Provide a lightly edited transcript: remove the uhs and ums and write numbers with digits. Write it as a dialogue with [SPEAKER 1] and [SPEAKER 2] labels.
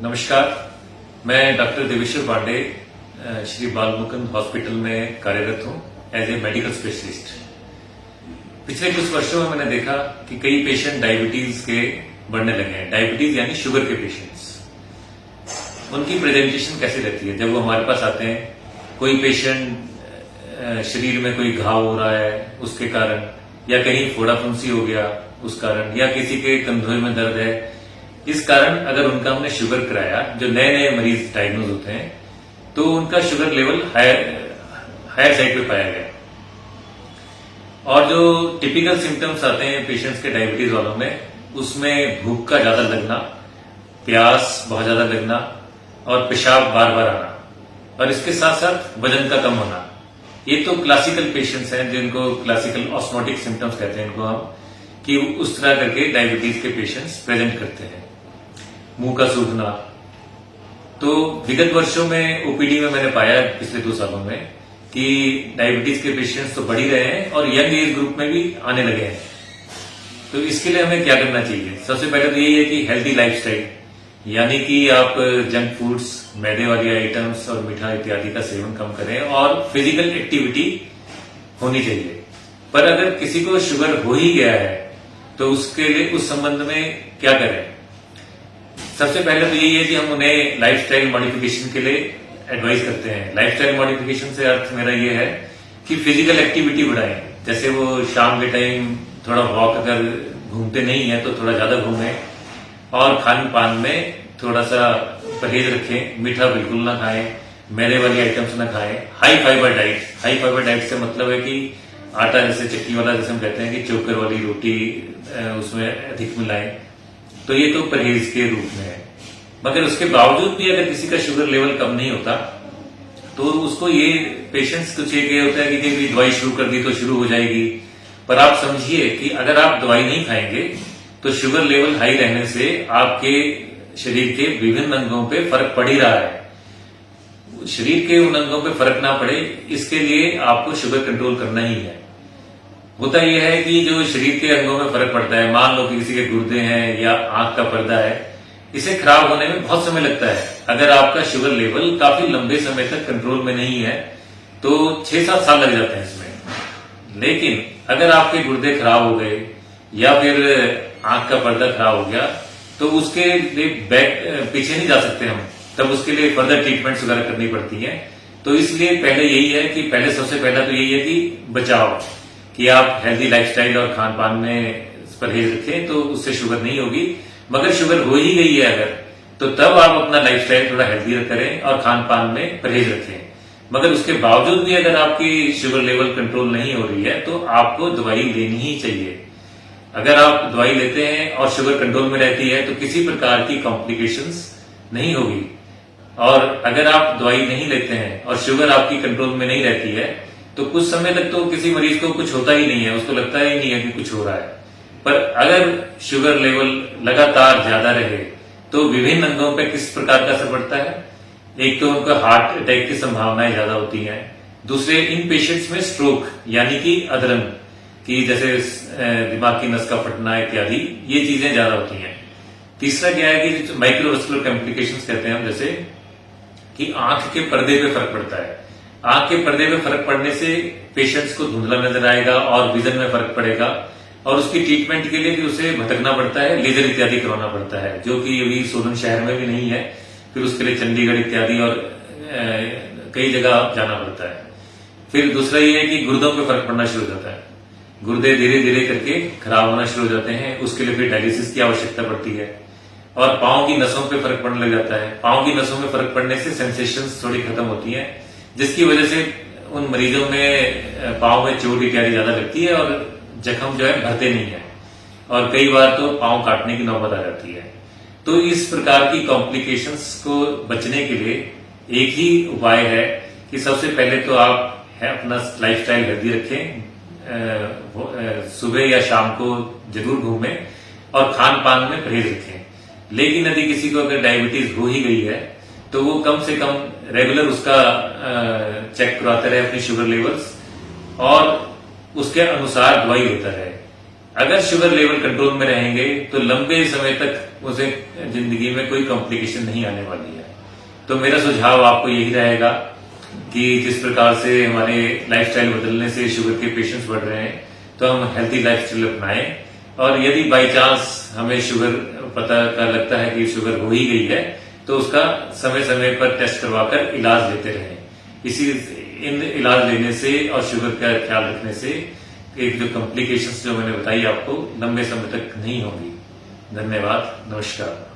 [SPEAKER 1] नमस्कार, मैं डॉक्टर देवेश्वर पांडे श्री बालमुकुंद हॉस्पिटल में कार्यरत हूं एज ए मेडिकल स्पेशलिस्ट। पिछले कुछ वर्षों में मैंने देखा कि कई पेशेंट डायबिटीज के बढ़ने लगे हैं। डायबिटीज यानी शुगर के पेशेंट्स, उनकी प्रेजेंटेशन कैसे रहती है जब वो हमारे पास आते हैं? कोई पेशेंट शरीर में कोई घाव हो रहा है उसके कारण, या कहीं फोड़ा फुंसी हो गया उस कारण, या किसी के कंधों में दर्द है इस कारण। अगर उनका हमने शुगर कराया, जो नए नए मरीज डायग्नोज होते हैं, तो उनका शुगर लेवल हायर साइड पे पाया गया। और जो टिपिकल सिम्टम्स आते हैं पेशेंट्स के डायबिटीज वालों में, उसमें भूख का ज्यादा लगना, प्यास बहुत ज्यादा लगना और पेशाब बार बार आना, और इसके साथ साथ वजन का कम होना। ये तो क्लासिकल पेशेंट्स हैं जिनको क्लासिकल ऑस्मोटिक सिम्टम्स कहते हैं इनको हम, कि उस तरह करके डायबिटीज के पेशेंट्स प्रेजेंट करते हैं। मुंह का सूखना, तो विगत वर्षों में ओपीडी में मैंने पाया पिछले 2 सालों में कि डायबिटीज के पेशेंट्स तो बढ़ ही रहे हैं और यंग एज ग्रुप में भी आने लगे हैं। तो इसके लिए हमें क्या करना चाहिए? सबसे पहले तो यही है कि हेल्दी लाइफस्टाइल, यानी कि आप जंक फूड्स, मैदे वाली आइटम्स और मीठा इत्यादि का सेवन कम करें और फिजिकल एक्टिविटी होनी चाहिए। पर अगर किसी को शुगर हो ही गया है तो उसके लिए उस संबंध में क्या करें? सबसे पहले तो यही है कि हम उन्हें लाइफस्टाइल मॉडिफिकेशन के लिए एडवाइस करते हैं। लाइफस्टाइल मॉडिफिकेशन से अर्थ मेरा ये है कि फिजिकल एक्टिविटी बढ़ाएं। जैसे वो शाम के टाइम थोड़ा वॉक, अगर घूमते नहीं है तो थोड़ा ज्यादा घूमें, और खान पान में थोड़ा सा परहेज रखें। मीठा बिल्कुल ना खाएं, मैदे वाली आइटम्स ना खाएं। हाई फाइबर डाइट से मतलब है कि आटा जैसे चक्की वाला, जैसे हम कहते हैं कि चोकर वाली रोटी उसमें अधिक मिलाएं। तो ये तो परहेज के रूप में है। मगर उसके बावजूद भी अगर किसी का शुगर लेवल कम नहीं होता तो उसको ये पेशेंट्स कुछ ये होता है कि दवाई शुरू कर दी तो शुरू हो जाएगी। पर आप समझिए कि अगर आप दवाई नहीं खाएंगे तो शुगर लेवल हाई रहने से आपके शरीर के विभिन्न अंगों पे फर्क पड़ ही रहा है। शरीर के उन अंगों पे फर्क ना पड़े, इसके लिए आपको शुगर कंट्रोल करना ही है। होता यह है कि जो शरीर के अंगों में फर्क पड़ता है, मान लो कि किसी के गुर्दे हैं या आंख का पर्दा है, इसे खराब होने में बहुत समय लगता है। अगर आपका शुगर लेवल काफी लंबे समय तक कंट्रोल में नहीं है तो 6-7 साल लग जाते हैं इसमें। लेकिन अगर आपके गुर्दे खराब हो गए या फिर आंख का पर्दा खराब हो गया तो उसके लिए पीछे नहीं जा सकते हम, तब उसके लिए फर्दर ट्रीटमेंट्स वगैरह करनी पड़ती है। तो इसलिए पहले यही है कि सबसे पहला तो यही है कि बचाव, कि आप हेल्दी लाइफस्टाइल और खान पान में परहेज रखें तो उससे शुगर नहीं होगी। मगर शुगर हो ही गई है अगर, तो तब आप अपना लाइफस्टाइल थोड़ा हेल्दी करें और खान पान में परहेज रखें। मगर उसके बावजूद भी अगर आपकी शुगर लेवल कंट्रोल नहीं हो रही है तो आपको दवाई लेनी ही चाहिए। अगर आप दवाई लेते हैं और शुगर कंट्रोल में रहती है तो किसी प्रकार की कॉम्प्लिकेशंस नहीं होगी। और अगर आप दवाई नहीं लेते हैं और शुगर आपकी कंट्रोल में नहीं रहती है तो कुछ समय तक तो किसी मरीज को कुछ होता ही नहीं है, उसको लगता ही नहीं है कि कुछ हो रहा है। पर अगर शुगर लेवल लगातार ज्यादा रहे तो विभिन्न अंगों पर किस प्रकार का असर पड़ता है? एक तो उनका हार्ट अटैक की संभावनाएं ज्यादा होती हैं। दूसरे, इन पेशेंट्स में स्ट्रोक यानी कि अधरंग की, जैसे दिमाग की नस का फटना इत्यादि, ये चीजें ज्यादा होती हैं। तीसरा क्या है कि माइक्रोवेस्कुलर कॉम्प्लिकेशंस कहते हैं हम, जैसे कि आंख के पर्दे पे फर्क पड़ता है। आंख के पर्दे में फर्क पड़ने से पेशेंट्स को धुंधला नजर आएगा और विजन में फर्क पड़ेगा, और उसकी ट्रीटमेंट के लिए भी उसे भटकना पड़ता है, लेजर इत्यादि करवाना पड़ता है, जो कि अभी सोलन शहर में भी नहीं है। फिर उसके लिए चंडीगढ़ इत्यादि और कई जगह जाना पड़ता है। फिर दूसरा ये है कि गुर्दों पे फर्क पड़ना शुरू हो जाता है। गुर्दे धीरे धीरे करके खराब होना शुरू हो जाते हैं, उसके लिए फिर डायलिसिस की आवश्यकता पड़ती है। और पांव की नसों पे फर्क पड़ने लग जाता है। पांव की नसों में फर्क पड़ने से सेंसेशंस थोड़ी खत्म होती हैं, जिसकी वजह से उन मरीजों में पांव में चोट इत्यादि ज्यादा लगती है और जख्म जो है भरते नहीं है, और कई बार तो पांव काटने की नौबत आ जाती है। तो इस प्रकार की कॉम्प्लिकेशंस को बचने के लिए एक ही उपाय है कि सबसे पहले तो आप अपना लाइफस्टाइल हेल्दी रखें, सुबह या शाम को जरूर घूमें और खान पान में परहेज रखें। लेकिन यदि किसी को अगर डायबिटीज हो ही गई है तो वो कम से कम रेगुलर उसका चेक करवाते रहे अपनी शुगर लेवल्स, और उसके अनुसार दवाई लेता रहे। अगर शुगर लेवल कंट्रोल में रहेंगे तो लंबे समय तक उसे जिंदगी में कोई कॉम्प्लिकेशन नहीं आने वाली है। तो मेरा सुझाव आपको यही रहेगा कि जिस प्रकार से हमारे लाइफस्टाइल बदलने से शुगर के पेशेंट्स बढ़ रहे हैं, तो हम हेल्थी लाइफस्टाइल अपनाएं। और यदि बाई चांस हमें शुगर पता लगता है कि शुगर हो ही गई है, तो उसका समय समय पर टेस्ट करवाकर इलाज लेते रहें। इन इलाज लेने से और शुगर का ख्याल रखने से एक जो कॉम्प्लिकेशंस जो मैंने बताई आपको लंबे समय तक नहीं होंगी। धन्यवाद, नमस्कार।